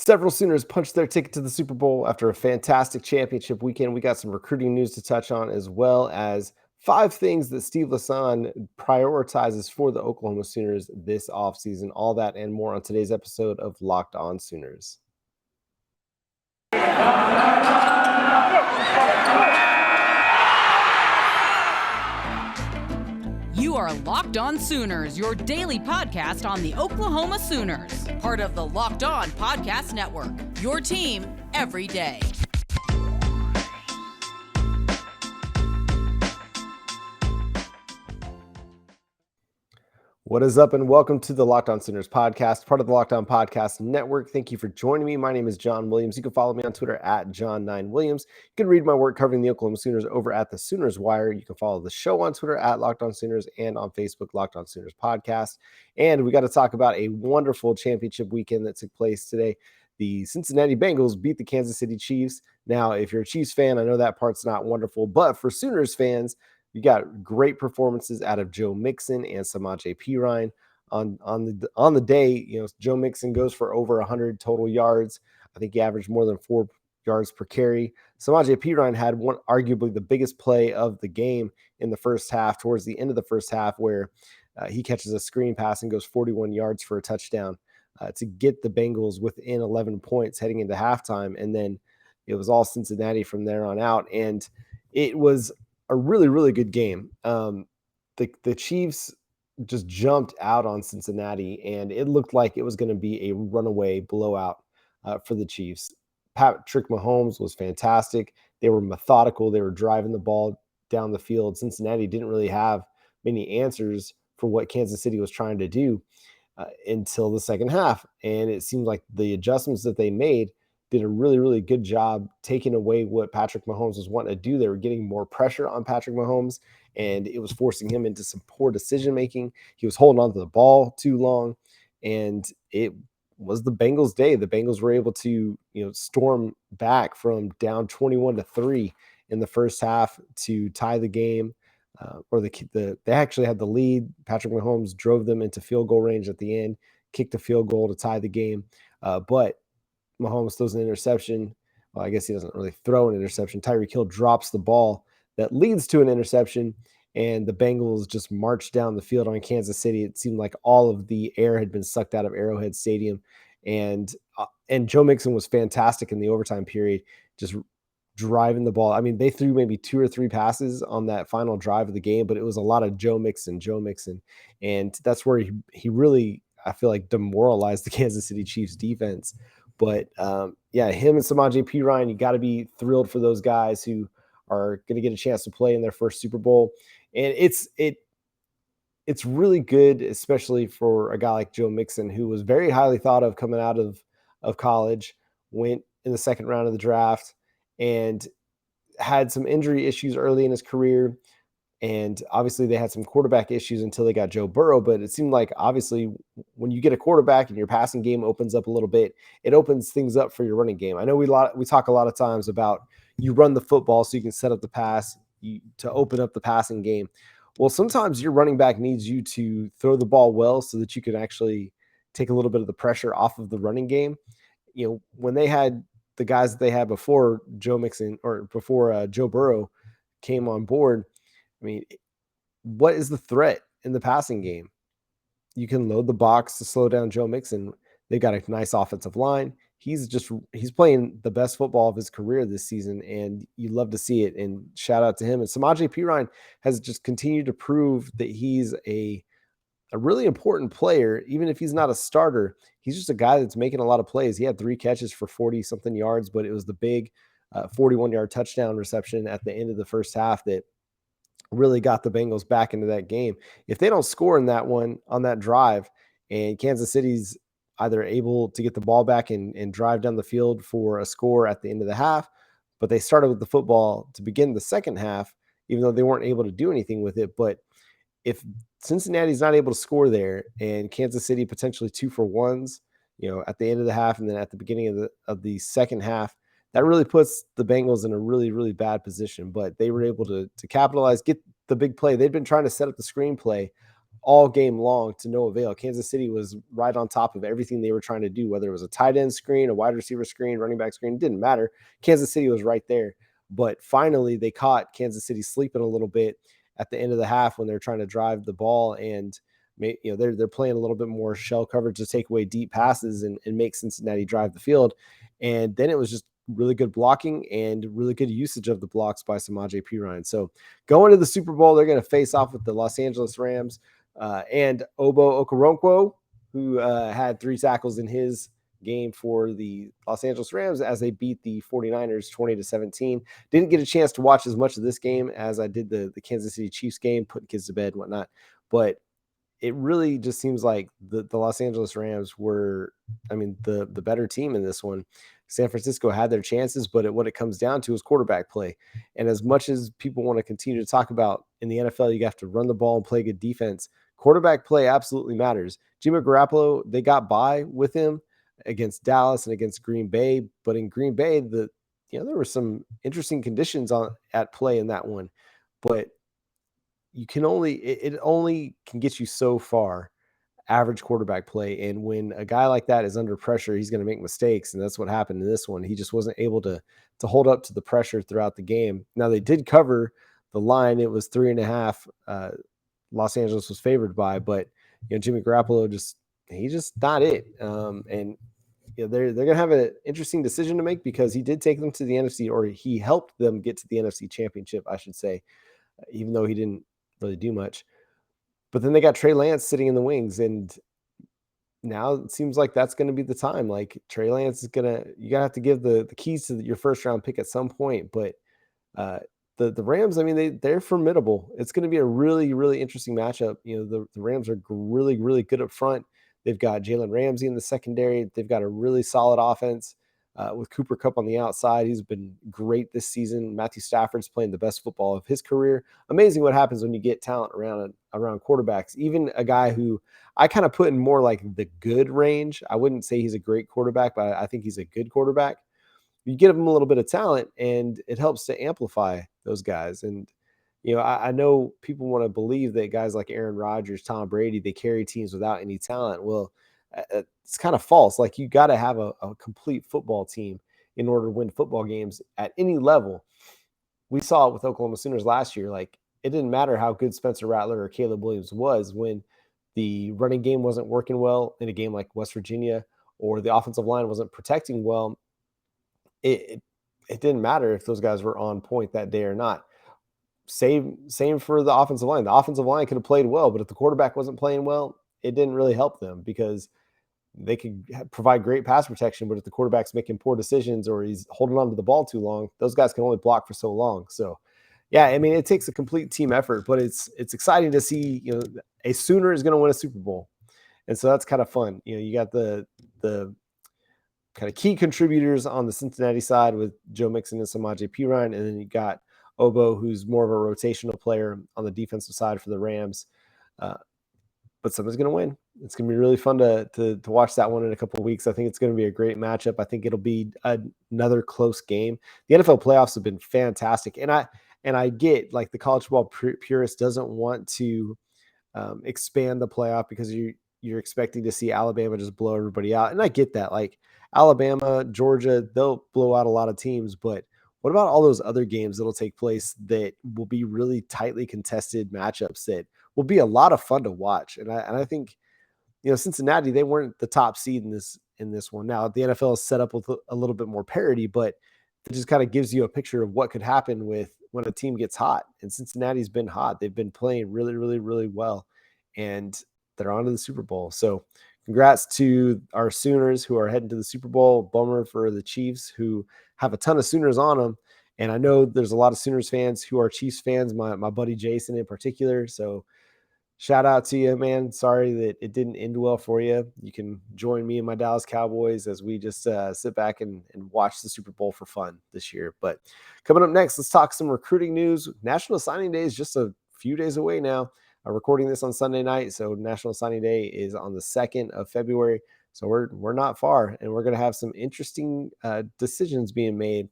Several Sooners punched their ticket to the Super Bowl after a fantastic championship weekend. We got some recruiting news to touch on, as well as five things that Steve Lassan prioritizes for the Oklahoma Sooners this offseason. All that and more on today's episode of Locked On Sooners. You are Locked On Sooners, your daily podcast on the Oklahoma Sooners, part of the Locked On Podcast Network, your team every day. What is up, and welcome to the Locked On Sooners podcast, part of the Locked On Podcast Network. Thank you for joining me. My name is John Williams. You can follow me on Twitter at John9Williams. You can read my work covering the Oklahoma Sooners over at the Sooners Wire. You can follow the show on Twitter at Locked On Sooners and on Facebook, Locked On Sooners Podcast. And we got to talk about a wonderful championship weekend that took place today. The Cincinnati Bengals beat the Kansas City Chiefs. Now, if you're a Chiefs fan, I know that part's not wonderful, but for Sooners fans, you got great performances out of Joe Mixon and Samaje Perine on the day. You know, Joe Mixon goes for over 100 total yards. I think he averaged more than 4 yards per carry. Samaje Perine had arguably the biggest play of the game in the first half, towards the end of the first half, where he catches a screen pass and goes 41 yards for a touchdown to get the Bengals within 11 points heading into halftime. And then it was all Cincinnati from there on out. And it was a really, really good game. The Chiefs just jumped out on Cincinnati, and it looked like it was going to be a runaway blowout for the Chiefs. Patrick Mahomes was fantastic. They were methodical. They were driving the ball down the field. Cincinnati didn't really have many answers for what Kansas City was trying to do until the second half. And it seemed like the adjustments that they made did a really, really good job taking away what Patrick Mahomes was wanting to do. They were getting more pressure on Patrick Mahomes, and it was forcing him into some poor decision-making. He was holding on to the ball too long, and it was the Bengals' day. The Bengals were able to, storm back from down 21-3 in the first half to tie the game. They actually had the lead. Patrick Mahomes drove them into field goal range at the end, kicked a field goal to tie the game. But Mahomes throws an interception. Well, I guess he doesn't really throw an interception. Tyreek Hill drops the ball that leads to an interception, and the Bengals just marched down the field on Kansas City. It seemed like all of the air had been sucked out of Arrowhead Stadium, and Joe Mixon was fantastic in the overtime period, just driving the ball. I mean, they threw maybe 2 or 3 passes on that final drive of the game, but it was a lot of Joe Mixon, and that's where he really, I feel like, demoralized the Kansas City Chiefs defense. But him and Samaje Perine, you got to be thrilled for those guys who are going to get a chance to play in their first Super Bowl. And it's really good, especially for a guy like Joe Mixon, who was very highly thought of coming out of college, went in the second round of the draft, and had some injury issues early in his career. And obviously they had some quarterback issues until they got Joe Burrow. But it seemed like, obviously, when you get a quarterback and your passing game opens up a little bit, it opens things up for your running game. I know we talk a lot of times about you run the football so you can set up the pass to open up the passing game. Well, sometimes your running back needs you to throw the ball well so that you can actually take a little bit of the pressure off of the running game. You know, when they had the guys that they had before Joe Mixon, or before Joe Burrow came on board, I mean, what is the threat in the passing game? You can load the box to slow down Joe Mixon. They've got a nice offensive line. He's playing the best football of his career this season, and you love to see it. And shout out to him. And Samaje Perine has just continued to prove that he's a really important player. Even if he's not a starter, he's just a guy that's making a lot of plays. He had 3 catches for 40-something yards, but it was the big 41-yard touchdown reception at the end of the first half that really got the Bengals back into that game. If they don't score in that one on that drive, and Kansas City's either able to get the ball back and drive down the field for a score at the end of the half, but they started with the football to begin the second half, even though they weren't able to do anything with it. But if Cincinnati's not able to score there, and Kansas City potentially 2-for-1s, at the end of the half and then at the beginning of the second half, that really puts the Bengals in a really, really bad position. But they were able to capitalize, get the big play. They'd been trying to set up the screenplay all game long to no avail. Kansas City was right on top of everything they were trying to do, whether it was a tight end screen, a wide receiver screen, running back screen, it didn't matter. Kansas City was right there. But finally, they caught Kansas City sleeping a little bit at the end of the half when they're trying to drive the ball, and they're playing a little bit more shell coverage to take away deep passes and make Cincinnati drive the field. And then it was just really good blocking and really good usage of the blocks by Samaje Perine. So going to the Super Bowl, they're going to face off with the Los Angeles Rams and Obo Okoronkwo, who had 3 tackles in his game for the Los Angeles Rams as they beat the 49ers 20-17. Didn't get a chance to watch as much of this game as I did the Kansas City Chiefs game, putting kids to bed and whatnot. But it really just seems like the Los Angeles Rams were, the better team in this one. San Francisco had their chances, but what it comes down to is quarterback play. And as much as people want to continue to talk about in the NFL, you have to run the ball and play good defense. Quarterback play absolutely matters. Jimmy Garoppolo, they got by with him against Dallas and against Green Bay, but in Green Bay, there were some interesting conditions at play in that one. But it only can get you so far, average quarterback play. And when a guy like that is under pressure, he's going to make mistakes. And that's what happened in this one. He just wasn't able to hold up to the pressure throughout the game. Now they did cover the line. It was 3.5. Los Angeles was favored by, but Jimmy Garoppolo he's just not it. And they're going to have an interesting decision to make because he did take them to the NFC, or he helped them get to the NFC Championship, I should say, even though he didn't really do much. But then they got Trey Lance sitting in the wings, and now it seems like that's going to be the time. Like Trey Lance you're going to have to give the keys to your first round pick at some point. But the Rams, they're formidable. It's going to be a really, really interesting matchup. The Rams are really, really good up front. They've got Jalen Ramsey in the secondary. They've got a really solid offense with Cooper Kupp on the outside. He's been great this season. Matthew Stafford's playing the best football of his career. Amazing what happens when you get talent around quarterbacks. Even a guy who I kind of put in more like the good range. I wouldn't say he's a great quarterback, but I think he's a good quarterback. You give him a little bit of talent, and it helps to amplify those guys. And I know people want to believe that guys like Aaron Rodgers, Tom Brady, they carry teams without any talent. Well, it's kind of false. Like you got to have a complete football team in order to win football games at any level. We saw it with Oklahoma Sooners last year. Like it didn't matter how good Spencer Rattler or Caleb Williams was when the running game wasn't working well in a game like West Virginia, or the offensive line wasn't protecting well. It didn't matter if those guys were on point that day or not. Same for the offensive line. The offensive line could have played well, but if the quarterback wasn't playing well, it didn't really help them because they could provide great pass protection, but if the quarterback's making poor decisions or he's holding on to the ball too long, those guys can only block for so long. So, yeah, it takes a complete team effort, but it's exciting to see, a Sooner is going to win a Super Bowl. And so that's kind of fun. You got the kind of key contributors on the Cincinnati side with Joe Mixon and Samaje Perine, and then you got Obo, who's more of a rotational player on the defensive side for the Rams. But someone's going to win. It's going to be really fun to watch that one in a couple of weeks. I think it's going to be a great matchup. I think it'll be another close game. The NFL playoffs have been fantastic, and I get like the college football purist doesn't want to expand the playoff because you're expecting to see Alabama just blow everybody out, and I get that. Like Alabama, Georgia, they'll blow out a lot of teams, but what about all those other games that'll take place that will be really tightly contested matchups that will be a lot of fun to watch? And I think, Cincinnati, they weren't the top seed in this one. Now the NFL is set up with a little bit more parity, but it just kind of gives you a picture of what could happen with when a team gets hot. And Cincinnati's been hot. They've been playing really, really, really well, and they're on to the Super Bowl. So congrats to our Sooners who are heading to the Super Bowl. Bummer for the Chiefs who have a ton of Sooners on them. And I know there's a lot of Sooners fans who are Chiefs fans, my buddy Jason in particular. So shout out to you, man. Sorry that it didn't end well for you. You can join me and my Dallas Cowboys as we just sit back and watch the Super Bowl for fun this year. But coming up next, let's talk some recruiting news. National Signing Day is just a few days away now. I'm recording this on Sunday night, so National Signing Day is on the 2nd of February. So we're not far, and we're going to have some interesting decisions being made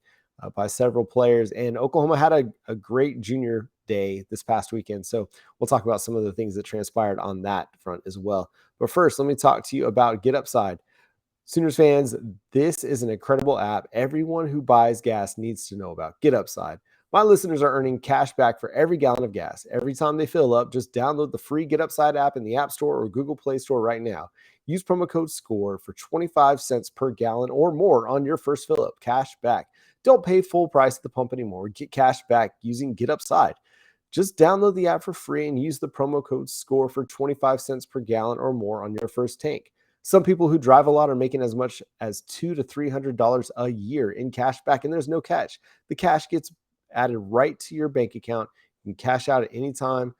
by several players. And Oklahoma had a great junior day this past weekend. So we'll talk about some of the things that transpired on that front as well. But first, let me talk to you about GetUpside. Sooners fans, this is an incredible app everyone who buys gas needs to know about. GetUpside. My listeners are earning cash back for every gallon of gas. Every time they fill up, just download the free GetUpside app in the App Store or Google Play Store right now. Use promo code SCORE for 25 cents per gallon or more on your first fill up. Cash back. Don't pay full price at the pump anymore. Get cash back using GetUpside. Just download the app for free and use the promo code SCORE for 25 cents per gallon or more on your first tank. Some people who drive a lot are making as much as $200 to $300 a year in cash back, and there's no catch. The cash gets added right to your bank account. You can cash out at any time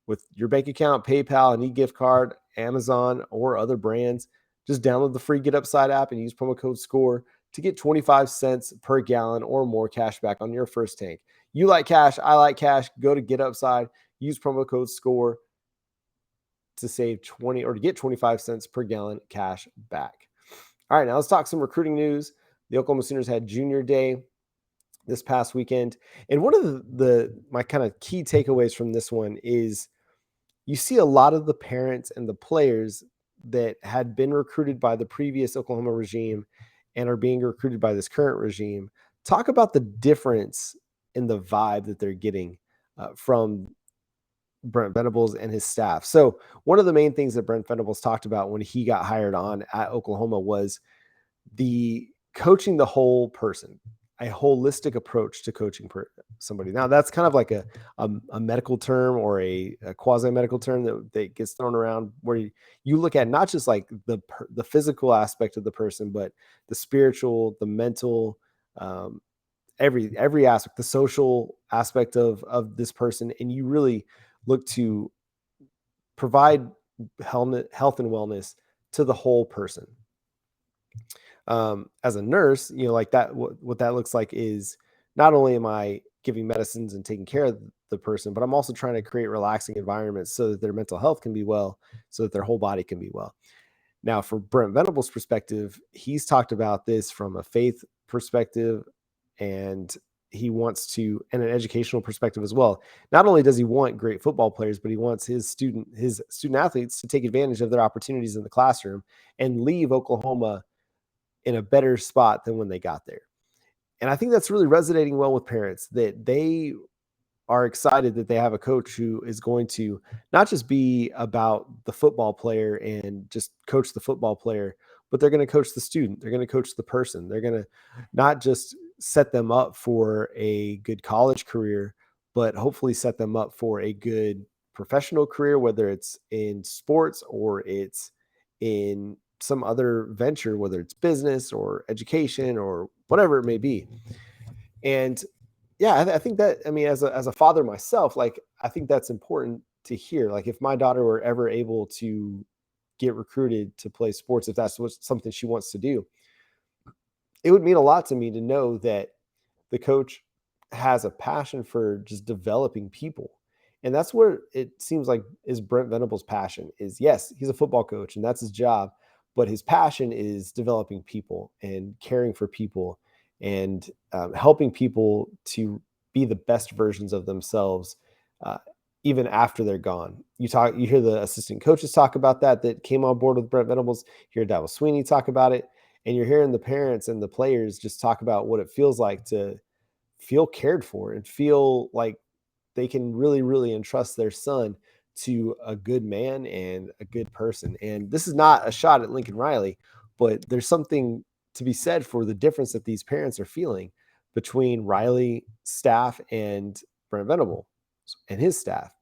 with your bank account, PayPal, an e-gift card, Amazon, or other brands. Just download the free GetUpside app and use promo code SCORE to get 25 cents per gallon or more cash back on your first tank. You like cash, I like cash. Go to GetUpside, use promo code SCORE to save 20 or to get 25 cents per gallon cash back. All right, now let's talk some recruiting news. The Oklahoma Sooners had junior day this past weekend. And one of my kind of key takeaways from this one is you see a lot of the parents and the players that had been recruited by the previous Oklahoma regime and are being recruited by this current regime talk about the difference in the vibe that they're getting from Brent Venables and his staff. So one of the main things that Brent Venables talked about when he got hired on at Oklahoma was the coaching the whole person, a holistic approach to coaching somebody. Now that's kind of like a medical term or a quasi-medical term that gets thrown around where you look at not just like the physical aspect of the person, but the spiritual, the mental, every aspect, the social aspect of this person. And you really look to provide health and wellness to the whole person. As a nurse, like that, what that looks like is not only am I giving medicines and taking care of the person, but I'm also trying to create relaxing environments so that their mental health can be well, so that their whole body can be well. Now, for Brent Venables' perspective, he's talked about this from a faith perspective, and he wants to, and an educational perspective as well. Not only does he want great football players, but he wants his student athletes to take advantage of their opportunities in the classroom and leave Oklahoma in a better spot than when they got there. And I think that's really resonating well with parents, that they are excited that they have a coach who is going to not just be about the football player and just coach the football player, but they're going to coach the student. They're going to coach the person. They're going to not just set them up for a good college career, but hopefully set them up for a good professional career, whether it's in sports or it's in some other venture, whether it's business or education or whatever it may be. And yeah, I think that, I mean, as a father myself, like, I think that's important to hear. Like, if my daughter were ever able to get recruited to play sports, if that's something she wants to do, it would mean a lot to me to know that the coach has a passion for just developing people. And that's where it seems like is Brent Venables' passion is. Yes, he's a football coach and that's his job, but his passion is developing people and caring for people and helping people to be the best versions of themselves, even after they're gone. You hear the assistant coaches talk about that came on board with Brent Venables. You hear Dabo Sweeney talk about it, and you're hearing the parents and the players just talk about what it feels like to feel cared for and feel like they can really, really entrust their son to a good man and a good person. And this is not a shot at Lincoln Riley, but there's something to be said for the difference that these parents are feeling between Riley staff and Brent Venables and his staff.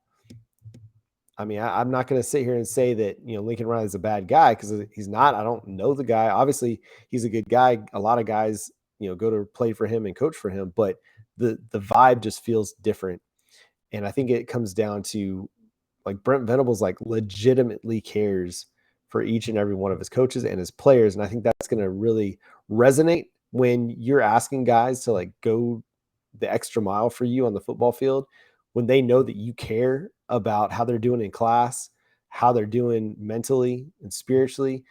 I mean, I'm not going to sit here and say that, Lincoln Riley's a bad guy, because he's not. I don't know the guy. Obviously, he's a good guy. A lot of guys, go to play for him and coach for him, but the vibe just feels different. And I think it comes down to, like, Brent Venables, like, legitimately cares for each and every one of his coaches and his players. And I think that's going to really resonate when you're asking guys to, like, go the extra mile for you on the football field, when they know that you care about how they're doing in class, how they're doing mentally and spiritually.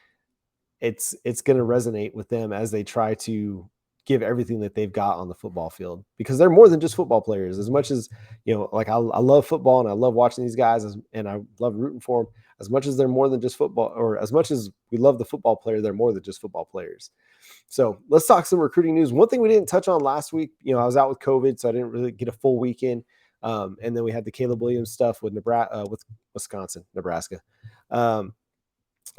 It's going to resonate with them as they try to give everything that they've got on the football field, because they're more than just football players. As much as, like I love football and I love watching these guys and I love rooting for them, as much as they're more than just football, or as much as we love the football player, they're more than just football players. So let's talk some recruiting news. One thing we didn't touch on last week, I was out with COVID, so I didn't really get a full weekend. And then we had the Caleb Williams stuff with Nebraska.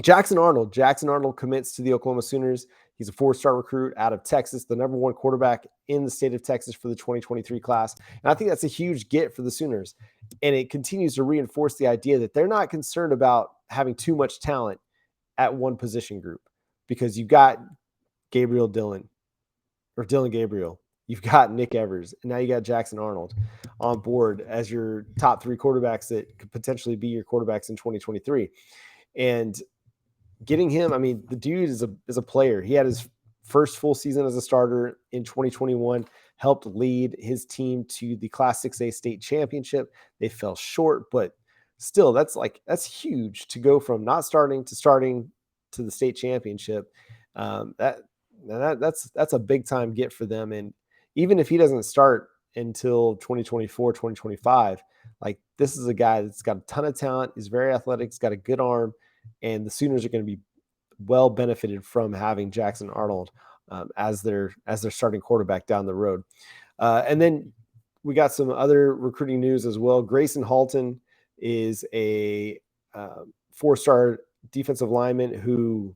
Jackson Arnold commits to the Oklahoma Sooners. He's a 4-star recruit out of Texas, the number 1 quarterback in the state of Texas for the 2023 class. And I think that's a huge get for the Sooners. And it continues to reinforce the idea that they're not concerned about having too much talent at one position group, because you've got Dylan Gabriel. You've got Nick Evers, and now you got Jackson Arnold on board as your top 3 quarterbacks that could potentially be your quarterbacks in 2023. And getting him, I mean, the dude is a player. He had his first full season as a starter in 2021, helped lead his team to the Class 6A state championship. They fell short, but still, that's huge to go from not starting to the state championship. That's a big time get for them. And even if he doesn't start until 2024, 2025, like, this is a guy that's got a ton of talent. He's very athletic. He's got a good arm. And the Sooners are going to be well benefited from having Jackson Arnold as their starting quarterback down the road. And then we got some other recruiting news as well. Grayson Halton is a 4-star defensive lineman who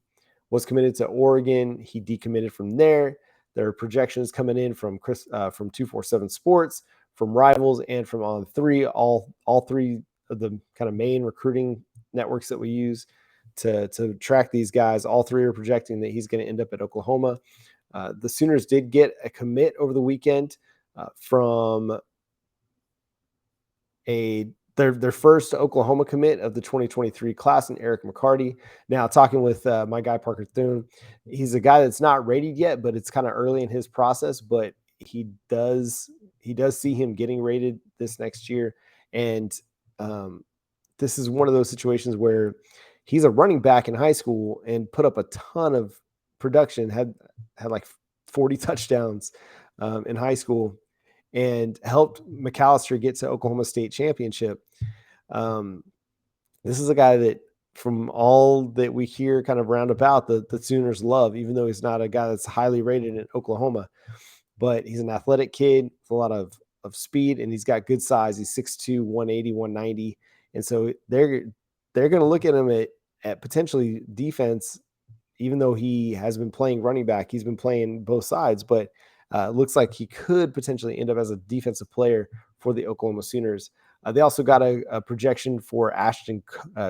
was committed to Oregon. He decommitted from there. There are projections coming in from 247 Sports, from Rivals, and from On3, all 3 of the kind of main recruiting networks that we use to track these guys. All 3 are projecting that he's going to end up at Oklahoma. The Sooners did get a commit over the weekend from their first Oklahoma commit of the 2023 class, in Eric McCarty. Now, talking with my guy Parker Thune, he's a guy that's not rated yet, but it's kind of early in his process. But he does see him getting rated this next year, and this is one of those situations where he's a running back in high school and put up a ton of production, had like 40 touchdowns in high school, and helped McAllister get to Oklahoma State championship. This is a guy that, from all that we hear kind of roundabout, the Sooners love, even though he's not a guy that's highly rated in Oklahoma. But he's an athletic kid with a lot of speed, and he's got good size. He's 6'2", 180, 190. And so they're going to look at him at potentially defense, even though he has been playing running back. He's been playing both sides, but looks like he could potentially end up as a defensive player for the Oklahoma Sooners. They also got a projection for Ashton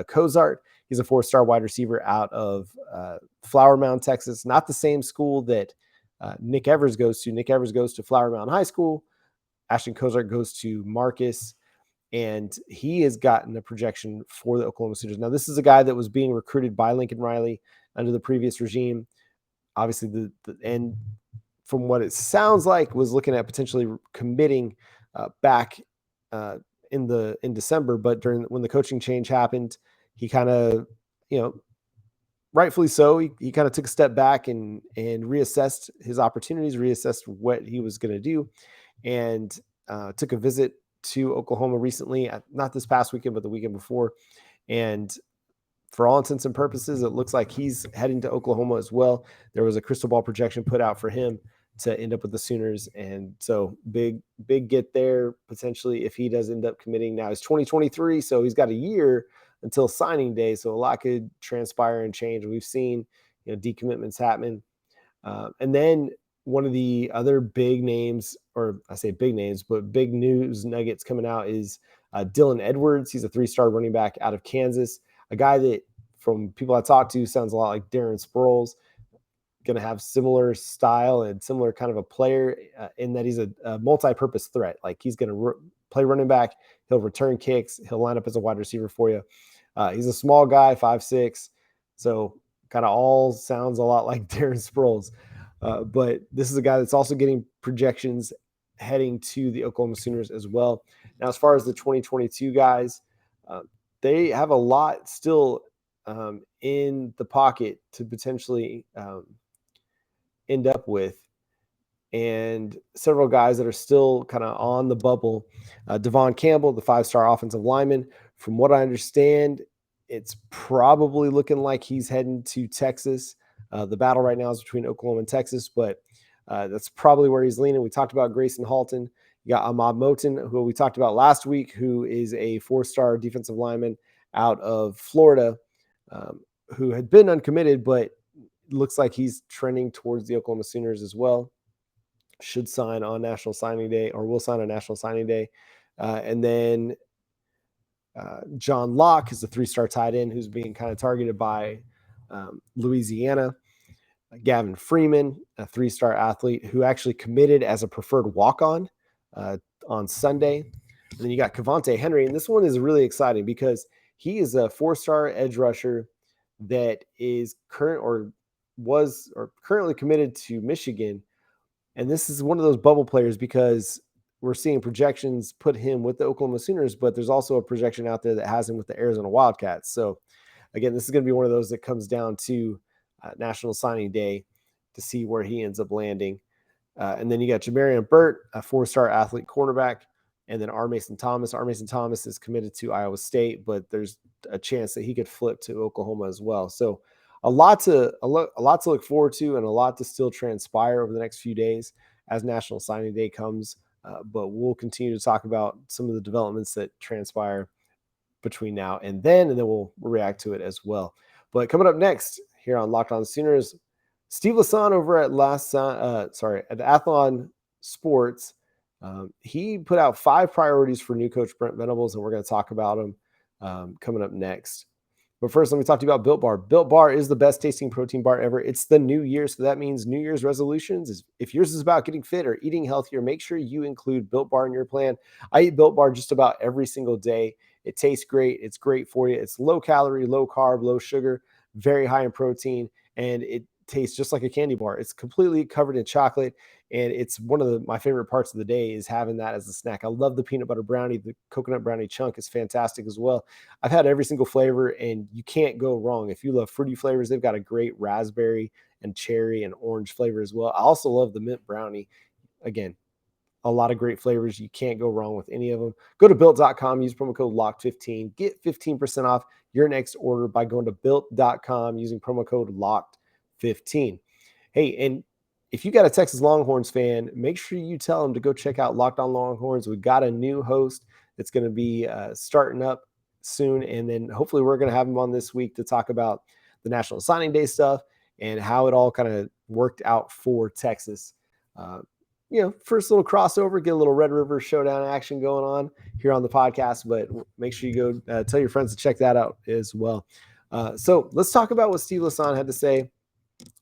Cozart. He's a 4-star wide receiver out of Flower Mound, Texas. Not the same school that Nick Evers goes to. Nick Evers goes to Flower Mound High School. Ashton Cozart goes to Marcus. And he has gotten a projection for the Oklahoma Sooners. Now, this is a guy that was being recruited by Lincoln Riley under the previous regime. Obviously, and from what it sounds like, was looking at potentially committing back in December. But when the coaching change happened, he kind of, rightfully so, he kind of took a step back and reassessed his opportunities, reassessed what he was going to do, and took a visit to Oklahoma recently, not this past weekend, but the weekend before. And for all intents and purposes, it looks like he's heading to Oklahoma as well. There was a crystal ball projection put out for him to end up with the Sooners. And so big get there potentially if he does end up committing. Now it's 2023, so he's got a year until signing day. So a lot could transpire and change. We've seen, decommitments happen. And then one of the other big names, or I say big names, but big news nuggets coming out is Dylan Edwards. He's a 3-star running back out of Kansas, a guy that, from people I talked to, sounds a lot like Darren Sproles. Going to have similar style and similar kind of a player in that he's a multi-purpose threat. Like, he's going to play running back. He'll return kicks. He'll line up as a wide receiver for you. He's a small guy, 5'6". So kind of all sounds a lot like Darren Sproles. But this is a guy that's also getting projections heading to the Oklahoma Sooners as well. Now, as far as the 2022 guys, they have a lot still in the pocket to potentially end up with. and several guys that are still kind of on the bubble. Devon Campbell, the 5-star offensive lineman, from what I understand, it's probably looking like he's heading to Texas. The battle right now is between Oklahoma and Texas, but that's probably where he's leaning. We talked about Grayson Halton. You got Ahmad Moten, who we talked about last week, who is a 4-star defensive lineman out of Florida, who had been uncommitted, but looks like he's trending towards the Oklahoma Sooners as well. Should sign on National Signing Day, or will sign on National Signing Day. And then John Locke is the 3-star tight end who's being kind of targeted by Louisiana. Gavin Freeman, a 3-star athlete who actually committed as a preferred walk-on Sunday. And then you got Cavante Henry, and this one is really exciting because he is a 4-star edge rusher that is currently committed to Michigan. And this is one of those bubble players because we're seeing projections put him with the Oklahoma Sooners, but there's also a projection out there that has him with the Arizona Wildcats. So again, this is going to be one of those that comes down to National Signing Day to see where he ends up landing. And then you got Jamarian Burt, a 4-star athlete cornerback, and then R. Mason Thomas. R. Mason Thomas is committed to Iowa State, but there's a chance that he could flip to Oklahoma as well. So a lot to look forward to, and a lot to still transpire over the next few days as National Signing Day comes. But we'll continue to talk about some of the developments that transpire between now and then we'll react to it as well. But coming up next here on Locked On Sooners, Steve Lassan over at at Athlon Sports. He put out 5 priorities for new coach Brent Venables, and we're going to talk about them coming up next. But first, let me talk to you about Built Bar. Built Bar is the best tasting protein bar ever. It's the new year, so that means New Year's resolutions. If yours is about getting fit or eating healthier, make sure you include Built Bar in your plan. I eat Built Bar just about every single day. It tastes great. It's great for you. It's low calorie, low carb, low sugar, very high in protein, and it tastes just like a candy bar. It's completely covered in chocolate, and it's one of my favorite parts of the day is having that as a snack. I love the peanut butter brownie. The coconut brownie chunk is fantastic as well. I've had every single flavor, and you can't go wrong. If you love fruity flavors, they've got a great raspberry and cherry and orange flavor as well. I also love the mint brownie. Again, a lot of great flavors. You can't go wrong with any of them. Go to built.com, use promo code LOCKED15. Get 15% off your next order by going to built.com using promo code LOCKED15. Hey, and if you got a Texas Longhorns fan, make sure you tell them to go check out Locked On Longhorns. We got a new host that's going to be starting up soon, and then hopefully we're going to have him on this week to talk about the National Signing Day stuff and how it all kind of worked out for Texas. First little crossover, get a little Red River Showdown action going on here on the podcast, but make sure you go tell your friends to check that out as well. So let's talk about what Steve Lassan had to say.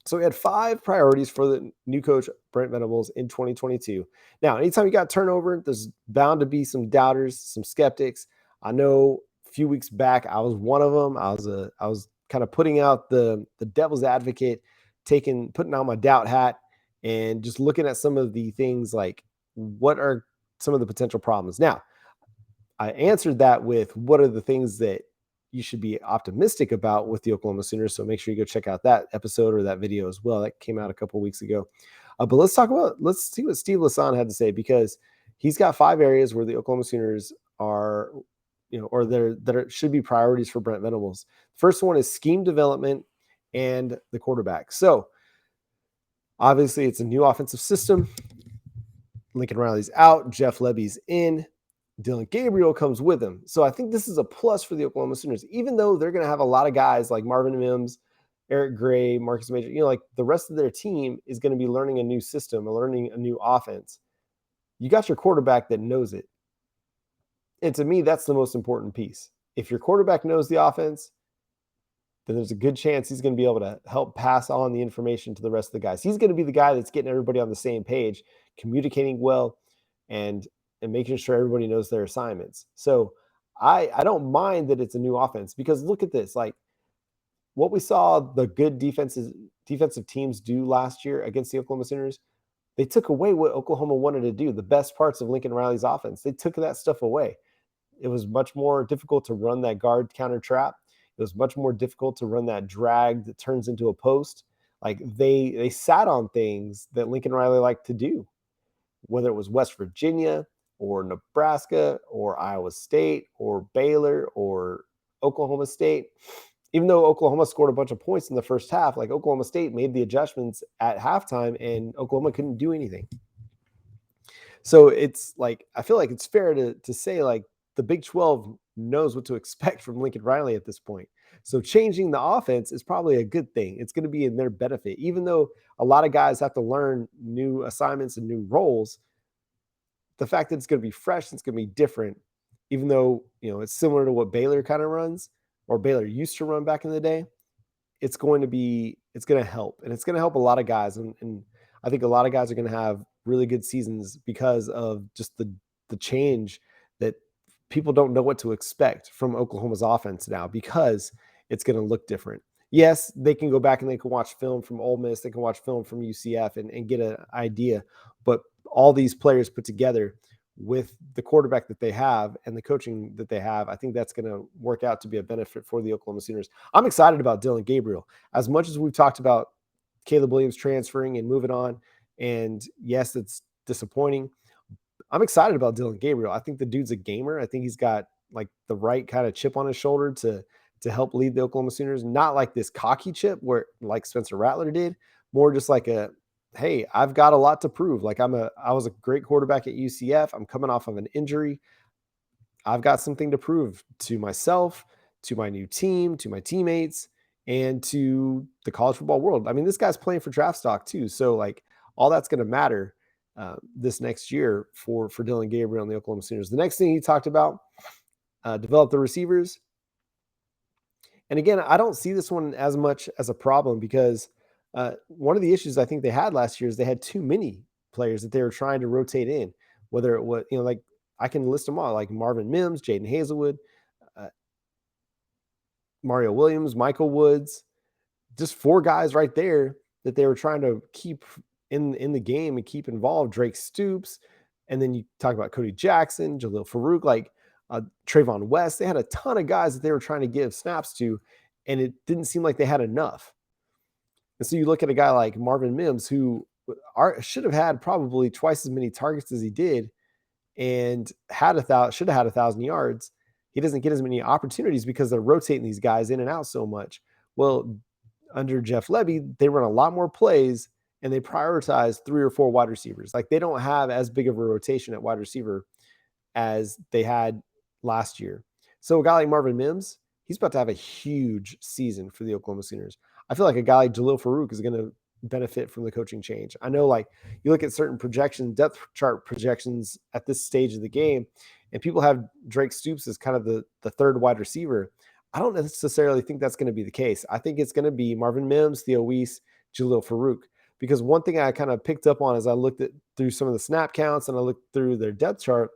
So he had 5 priorities for the new coach, Brent Venables, in 2022. Now, anytime you got turnover, there's bound to be some doubters, some skeptics. I know a few weeks back, I was one of them. I was kind of putting out the devil's advocate, putting out my doubt hat, and just looking at some of the things like what are some of the potential problems. Now, I answered that with what are the things that you should be optimistic about with the Oklahoma Sooners. So make sure you go check out that episode or that video as well. That came out a couple of weeks ago. But let's see what Steve Lassan had to say, because he's got 5 areas where the Oklahoma Sooners are, should be priorities for Brent Venables. First one is scheme development and the quarterback. So obviously, it's a new offensive system. Lincoln Riley's out. Jeff Lebby's in. Dylan Gabriel comes with him. So I think this is a plus for the Oklahoma Sooners, even though they're going to have a lot of guys like Marvin Mims, Eric Gray, Marcus Major. Like the rest of their team is going to be learning a new system, learning a new offense. You got your quarterback that knows it. And to me, that's the most important piece. If your quarterback knows the offense, then there's a good chance he's going to be able to help pass on the information to the rest of the guys. He's going to be the guy that's getting everybody on the same page, communicating well, and making sure everybody knows their assignments. So I don't mind that it's a new offense, because look at this. Like what we saw the good defensive teams do last year against the Oklahoma Sooners, they took away what Oklahoma wanted to do, the best parts of Lincoln Riley's offense. They took that stuff away. It was much more difficult to run that guard counter trap. It was much more difficult to run that drag that turns into a post. Like they sat on things that Lincoln Riley liked to do, whether it was West Virginia or Nebraska or Iowa State or Baylor or Oklahoma State. Even though Oklahoma scored a bunch of points in the first half, like Oklahoma State made the adjustments at halftime and Oklahoma couldn't do anything. So it's like, I feel like it's fair to say like the Big 12 knows what to expect from Lincoln Riley at this point. So changing the offense is probably a good thing. It's going to be in their benefit, even though a lot of guys have to learn new assignments and new roles. The fact that it's going to be fresh, it's going to be different, even though, it's similar to what Baylor kind of runs or Baylor used to run back in the day. It's going to help, and it's going to help a lot of guys. And I think a lot of guys are going to have really good seasons because of just the change that people don't know what to expect from Oklahoma's offense now, because it's going to look different. Yes, they can go back and they can watch film from Ole Miss, they can watch film from UCF and get an idea, but all these players put together with the quarterback that they have and the coaching that they have, I think that's going to work out to be a benefit for the Oklahoma Sooners. I'm excited about Dillon Gabriel. As much as we've talked about Caleb Williams transferring and moving on, and yes, it's disappointing, I'm excited about Dillon Gabriel. I think the dude's a gamer. I think he's got like the right kind of chip on his shoulder to help lead the Oklahoma Sooners. Not like this cocky chip where like Spencer Rattler did, more just like a, hey, I've got a lot to prove. Like I was a great quarterback at UCF. I'm coming off of an injury. I've got something to prove to myself, to my new team, to my teammates, and to the college football world. I mean, this guy's playing for draft stock too. So like all that's going to matter this next year for Dillon Gabriel and the Oklahoma Sooners. The next thing he talked about, develop the receivers. And again, I don't see this one as much as a problem because one of the issues I think they had last year is they had too many players that they were trying to rotate in, whether it was, like I can list them all, like Marvin Mims, Jaden Hazelwood, uh, Mario Williams, Michael Woods, just 4 guys right there that they were trying to keep in the game and keep involved. Drake Stoops, and then you talk about Cody Jackson, Jalil Farouk, like Trayvon West. They had a ton of guys that they were trying to give snaps to, and it didn't seem like they had enough. And so you look at a guy like Marvin Mims, who should have had probably twice as many targets as he did, and should have had 1,000 yards. He doesn't get as many opportunities because they're rotating these guys in and out so much. Well, under Jeff Levy, they run a lot more plays and they prioritize 3 or 4 wide receivers. Like they don't have as big of a rotation at wide receiver as they had last year. So a guy like Marvin Mims, he's about to have a huge season for the Oklahoma Sooners. I feel like a guy like Jalil Farouk is going to benefit from the coaching change. I know, like, you look at certain projections, depth chart projections at this stage of the game, and people have Drake Stoops as kind of the third wide receiver. I don't necessarily think that's going to be the case. I think it's going to be Marvin Mims, Theo Weiss, Jalil Farouk. Because one thing I kind of picked up on as I looked through some of the snap counts and I looked through their depth chart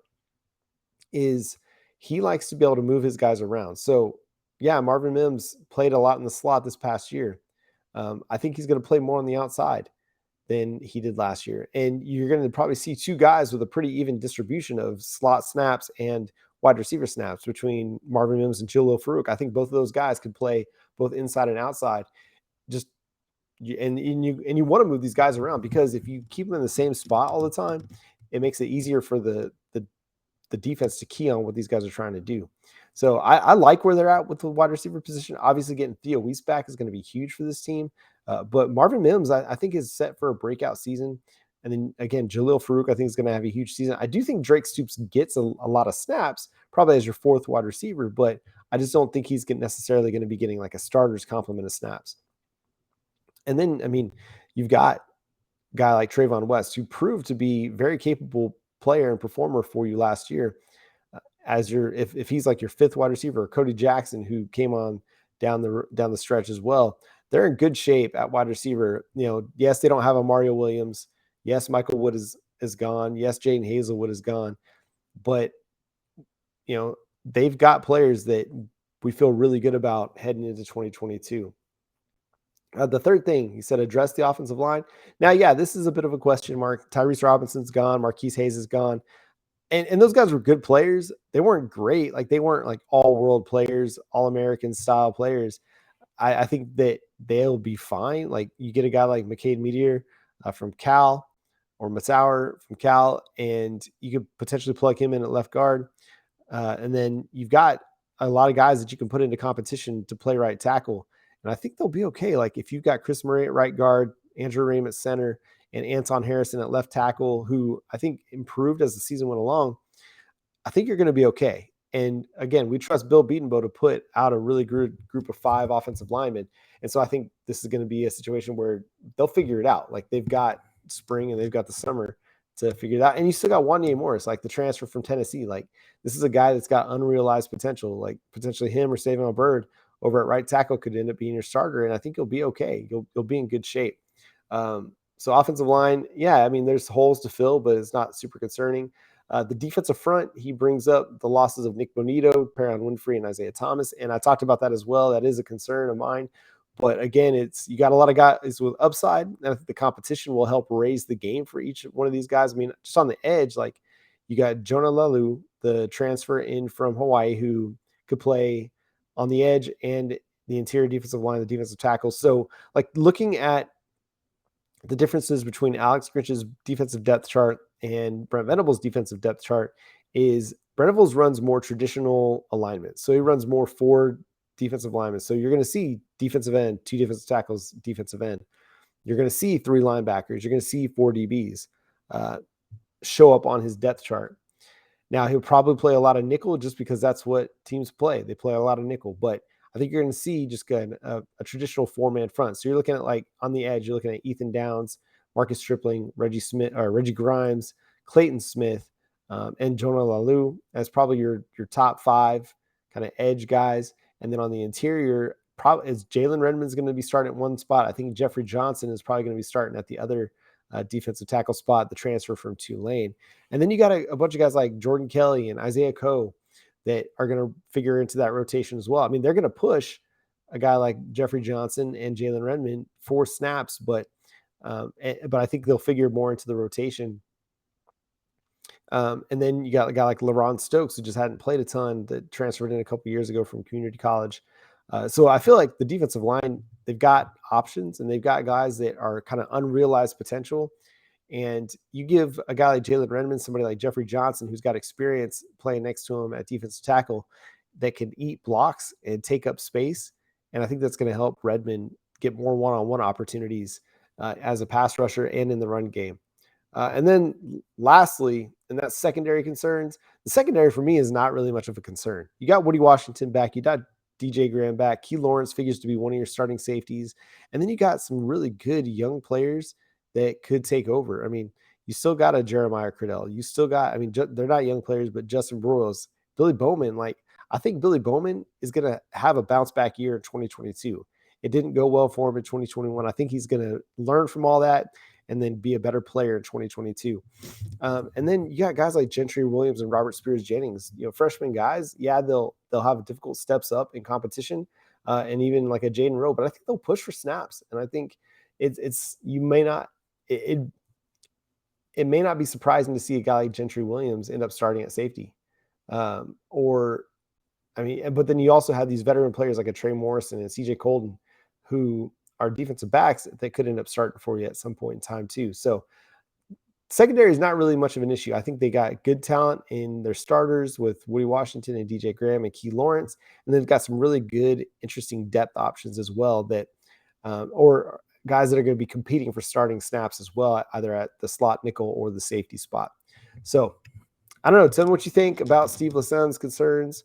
is he likes to be able to move his guys around. So yeah, Marvin Mims played a lot in the slot this past year. I think he's going to play more on the outside than he did last year. And you're going to probably see 2 guys with a pretty even distribution of slot snaps and wide receiver snaps between Marvin Mims and Jalil Farouk. I think both of those guys could play both inside and outside. Just and you want to move these guys around, because if you keep them in the same spot all the time, it makes it easier for the defense to key on what these guys are trying to do. So I like where they're at with the wide receiver position. Obviously, getting Theo Weiss back is going to be huge for this team. But Marvin Mims, I think, is set for a breakout season. And then, again, Jalil Farouk, I think, is going to have a huge season. I do think Drake Stoops gets a lot of snaps, probably as your 4th wide receiver, but I just don't think he's necessarily going to be getting like a starter's complement of snaps. And then, I mean, you've got a guy like Trayvon West, who proved to be very capable player and performer for you last year. As if he's like your 5th wide receiver, or Cody Jackson, who came on down the stretch as well, they're in good shape at wide receiver. Yes, they don't have a Mario Williams. Yes, Michael Wood is gone. Yes, Jaden Hazelwood is gone. But they've got players that we feel really good about heading into 2022. The third thing, he said, address the offensive line. Now, yeah, this is a bit of a question mark. Tyrese Robinson's gone. Marquise Hayes is gone. And those guys were good players. They weren't great. Like, they weren't like all-world players, all-American style players. I think that they'll be fine. Like you get a guy like McCade Meteor from Cal or Matsauer from Cal, and you could potentially plug him in at left guard. And then you've got a lot of guys that you can put into competition to play right tackle. And I think they'll be okay. Like if you've got Chris Murray at right guard, Andrew Rame at center, and Anton Harrison at left tackle, who I think improved as the season went along, I think you're going to be okay. And again, we trust Bill Beatonbow to put out a really good group of 5 offensive linemen. And so I think this is going to be a situation where they'll figure it out. Like they've got spring and they've got the summer to figure it out. And you still got Wanye Morris, like the transfer from Tennessee. Like this is a guy that's got unrealized potential. Like potentially him or Savion Byrd over at right tackle could end up being your starter. And I think you'll be okay. You'll be in good shape. So offensive line, yeah, I mean, there's holes to fill, but it's not super concerning. The defensive front, he brings up the losses of Nick Bonito, Perine Winfrey, and Isaiah Thomas. And I talked about that as well. That is a concern of mine. But again, you got a lot of guys with upside. And I think the competition will help raise the game for each one of these guys. I mean, just on the edge, like you got Jonah Lalu, the transfer in from Hawaii, who could play on the edge and the interior defensive line, the defensive tackles. So like looking at the differences between Alex Grinch's defensive depth chart and Brent Venables' defensive depth chart is Brent Venables runs more traditional alignment. So he runs more 4 defensive linemen. So you're going to see defensive end, 2 defensive tackles, defensive end. You're going to see 3 linebackers. You're going to see 4 DBs show up on his depth chart. Now, he'll probably play a lot of nickel just because that's what teams play. They play a lot of nickel. But I think you're going to see just a traditional 4-man front. So you're looking at, like, on the edge, you're looking at Ethan Downs, Marcus Stripling, Reggie Grimes, Clayton Smith, and Jonah Lalu as probably your top 5 kind of edge guys. And then on the interior, probably is Jalen Redmond's going to be starting at one spot. I think Jeffrey Johnson is probably going to be starting at the other defensive tackle spot, the transfer from Tulane. And then you got a bunch of guys like Jordan Kelly and Isaiah Coe that are going to figure into that rotation as well. I mean, they're going to push a guy like Jeffrey Johnson and Jalen Redmond for snaps, but I think they'll figure more into the rotation. And then you got a guy like LaRon Stokes, who just hadn't played a ton, that transferred in a couple years ago from community college. So I feel like the defensive line, they've got options and they've got guys that are kind of unrealized potential. And you give a guy like Jalen Redmond, somebody like Jeffrey Johnson, who's got experience playing next to him at defensive tackle, that can eat blocks and take up space. And I think that's going to help Redmond get more one-on-one opportunities as a pass rusher and in the run game. And then lastly, and that's secondary concerns. The secondary for me is not really much of a concern. You got Woody Washington back. You got DJ Graham back. Key Lawrence figures to be one of your starting safeties. And then you got some really good young players that could take over. I mean, you still got a Jeremiah Cradell. You still got, I mean, they're not young players, but Justin Broyles, Billy Bowman. Like, I think Billy Bowman is going to have a bounce back year in 2022. It didn't go well for him in 2021. I think he's going to learn from all that and then be a better player in 2022. And then you got guys like Gentry Williams and Robert Spears Jennings, freshman guys. Yeah, they'll have difficult steps up in competition, and even like a Jaden Rowe, but I think they'll push for snaps. And I think it may not be surprising to see a guy like Gentry Williams end up starting at safety. But then you also have these veteran players like a Trey Morrison and CJ Colden, who are defensive backs that could end up starting for you at some point in time too. So secondary is not really much of an issue. I think they got good talent in their starters with Woody Washington and DJ Graham and Key Lawrence. And they've got some really good, interesting depth options as well that, or guys that are going to be competing for starting snaps as well, either at the slot nickel or the safety spot. So I don't know. Tell me what you think about Steve Lassan's concerns.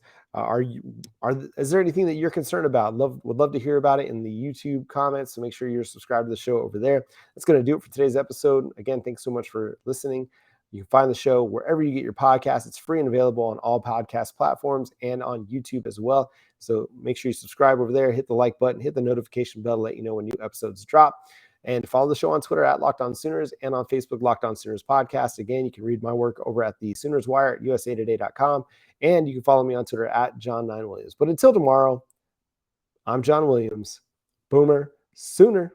Is there anything that you're concerned about? Would love to hear about it in the YouTube comments. So make sure you're subscribed to the show over there. That's going to do it for today's episode. Again, thanks so much for listening. You can find the show wherever you get your podcasts. It's free and available on all podcast platforms and on YouTube as well. So make sure you subscribe over there, hit the like button, hit the notification bell to let you know when new episodes drop. And follow the show on Twitter at Locked On Sooners and on Facebook, Locked On Sooners Podcast. Again, you can read my work over at the Sooners Wire at usatoday.com. And you can follow me on Twitter at John9Williams. But until tomorrow, I'm John Williams. Boomer Sooner.